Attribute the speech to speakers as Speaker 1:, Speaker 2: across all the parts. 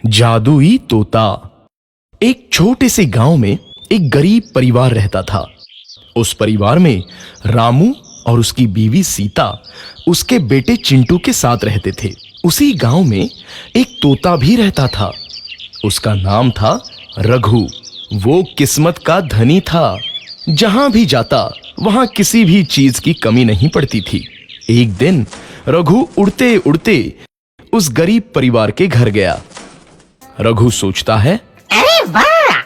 Speaker 1: जादुई तोता। एक छोटे से गांव में एक गरीब परिवार रहता था। उस परिवार में रामू और उसकी बीवी सीता उसके बेटे चिंटू के साथ रहते थे। उसी गांव में एक तोता भी रहता था। उसका नाम था रघु। वो किस्मत का धनी था। जहां भी जाता वहां किसी भी चीज की कमी नहीं पड़ती थी। एक दिन रघु उड़ते उड़ते उस गरीब परिवार के घर गया। रघु सोचता है,
Speaker 2: अरे वाह,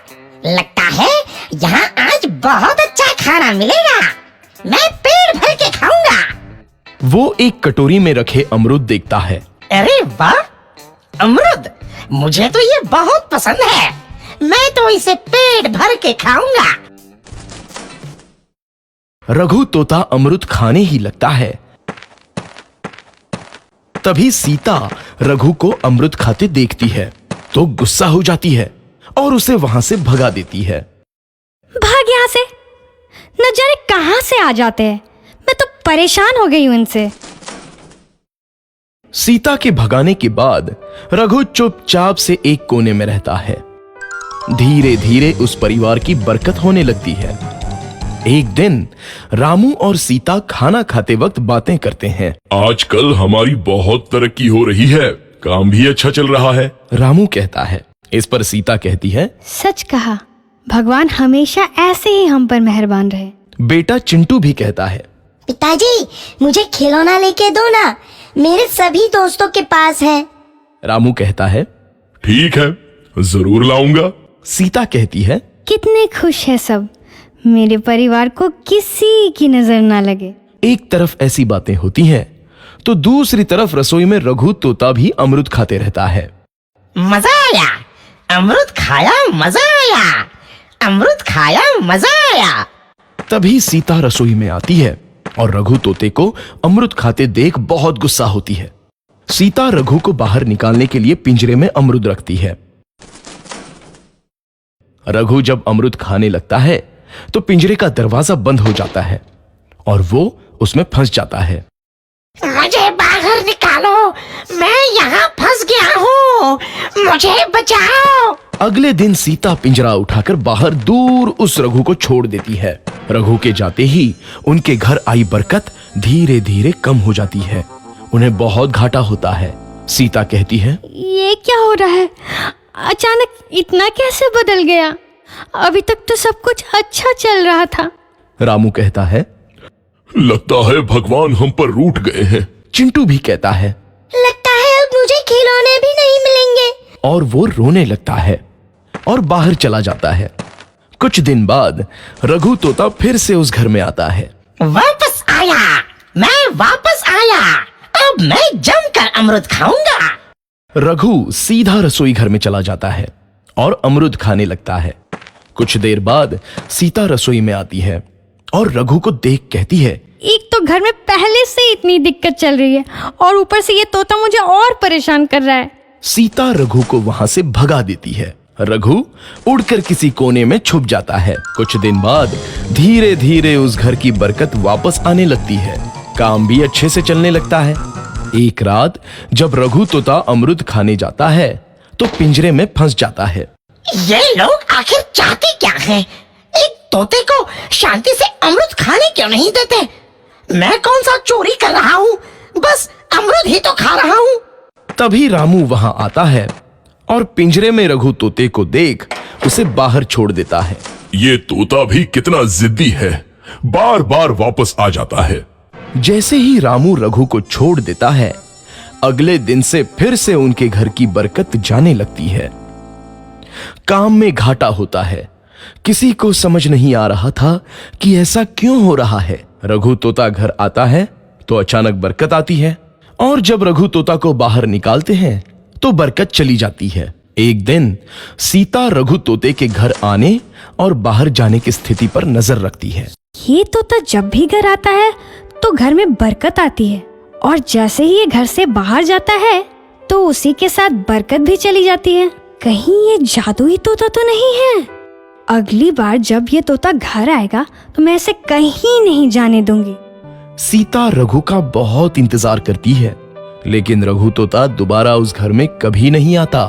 Speaker 2: लगता है यहाँ आज बहुत अच्छा खाना मिलेगा। मैं पेट भर के खाऊंगा।
Speaker 1: वो एक कटोरी में रखे अमरूद देखता है।
Speaker 2: अरे वाह, अमरूद, मुझे तो ये बहुत पसंद है। मैं तो इसे पेट भर के खाऊंगा।
Speaker 1: रघु तोता अमरूद खाने ही लगता है। तभी सीता रघु को अमरूद खाते देखती है तो गुस्सा हो जाती है और उसे वहां से भगा देती है।
Speaker 3: भाग यहाँ से, न जाने कहां से आ जाते हैं। मैं तो परेशान हो गई हूं इनसे।
Speaker 1: सीता के भगाने के बाद रघु चुपचाप से एक कोने में रहता है। धीरे धीरे उस परिवार की बरकत होने लगती है। एक दिन रामू और सीता खाना खाते वक्त बातें करते हैं।
Speaker 4: आजकल हमारी बहुत तरक्की हो रही है, काम भी अच्छा चल रहा है।
Speaker 1: रामू कहता है। इस पर सीता कहती है,
Speaker 3: सच कहा, भगवान हमेशा ऐसे ही हम पर मेहरबान रहे।
Speaker 1: बेटा चिंटू भी कहता है,
Speaker 2: पिताजी, मुझे खिलौना लेके दो ना, मेरे सभी दोस्तों के पास है।
Speaker 1: रामू कहता है,
Speaker 4: ठीक है, जरूर लाऊंगा।
Speaker 1: सीता कहती है,
Speaker 3: कितने खुश है सब, मेरे परिवार को किसी की नजर ना लगे।
Speaker 1: एक तरफ ऐसी बातें होती हैं तो दूसरी तरफ रसोई में रघु तोता भी अमरूद खाते रहता है।
Speaker 2: मजा आया, अमरूद खाया, मजा आया, अमरूद खाया, मजा आया।
Speaker 1: तभी सीता रसोई में आती है और रघु तोते को अमरूद खाते देख बहुत गुस्सा होती है। सीता रघु को बाहर निकालने के लिए पिंजरे में अमरूद रखती है। रघु जब अमरूद खाने लगता है तो पिंजरे का दरवाजा बंद हो जाता है और वो उसमें फंस जाता है।
Speaker 2: मुझे बाहर निकालो, मैं यहाँ फंस गया हूँ, मुझे बचाओ।
Speaker 1: अगले दिन सीता पिंजरा उठाकर बाहर दूर उस रघु को छोड़ देती है। रघु के जाते ही उनके घर आई बरकत धीरे धीरे कम हो जाती है। उन्हें बहुत घाटा होता है। सीता कहती है,
Speaker 3: ये क्या हो रहा है, अचानक इतना कैसे बदल गया? अभी तक तो सब कुछ अच्छा चल रहा था।
Speaker 1: रामू कहता है,
Speaker 4: लगता है भगवान हम पर रूठ गए हैं।
Speaker 1: चिंटू भी कहता है,
Speaker 2: लगता है अब मुझे खिलौने भी नहीं मिलेंगे।
Speaker 1: और वो रोने लगता है और बाहर चला जाता है। कुछ दिन बाद रघु तोता फिर से उस घर में आता है।
Speaker 2: वापस आया, मैं वापस आया, अब मैं जमकर अमरूद खाऊंगा।
Speaker 1: रघु सीधा रसोई घर में चला जाता है और अमरूद खाने लगता है। कुछ देर बाद सीता रसोई में आती है और रघु को देख कहती है,
Speaker 3: एक तो घर में पहले से इतनी दिक्कत चल रही है और ऊपर से ये तोता मुझे और परेशान कर रहा है।
Speaker 1: सीता रघु को वहां से भगा देती है। रघु उड़कर किसी कोने में छुप जाता है। कुछ दिन बाद धीरे धीरे उस घर की बरकत वापस आने लगती है। काम भी अच्छे से चलने लगता है। एक रात जब रघु तोता अमरूद खाने जाता है तो पिंजरे में फंस जाता है।
Speaker 2: ये लोग आखिर चाहते क्या हैं? एक तोते को शांति से अमरूद खाने क्यों नहीं देते? मैं कौन सा चोरी कर रहा हूँ? बस अमरूद ही तो खा रहा हूँ।
Speaker 1: तभी रामू वहां आता है और पिंजरे में रघु तोते को देख उसे बाहर छोड़ देता है।
Speaker 4: ये तोता भी कितना जिद्दी है, बार बार वापस आ जाता है।
Speaker 1: जैसे ही रामू रघु को छोड़ देता है, अगले दिन से फिर से उनके घर की बरकत जाने लगती है। काम में घाटा होता है। किसी को समझ नहीं आ रहा था कि ऐसा क्यों हो रहा है। रघु तोता घर आता है तो अचानक बरकत आती है और जब रघु तोता को बाहर निकालते हैं तो बरकत चली जाती है। एक दिन सीता रघु तोते के घर आने और बाहर जाने की स्थिति पर नजर रखती है।
Speaker 3: ये तोता जब भी घर आता है तो घर में बरकत आती है और जैसे ही ये घर से बाहर जाता है तो उसी के साथ बरकत भी चली जाती है। कहीं ये जादुई तोता तो नहीं है? अगली बार जब ये तोता घर आएगा तो मैं इसे कहीं नहीं जाने दूंगी।
Speaker 1: सीता रघु का बहुत इंतजार करती है, लेकिन रघु तोता दोबारा उस घर में कभी नहीं आता।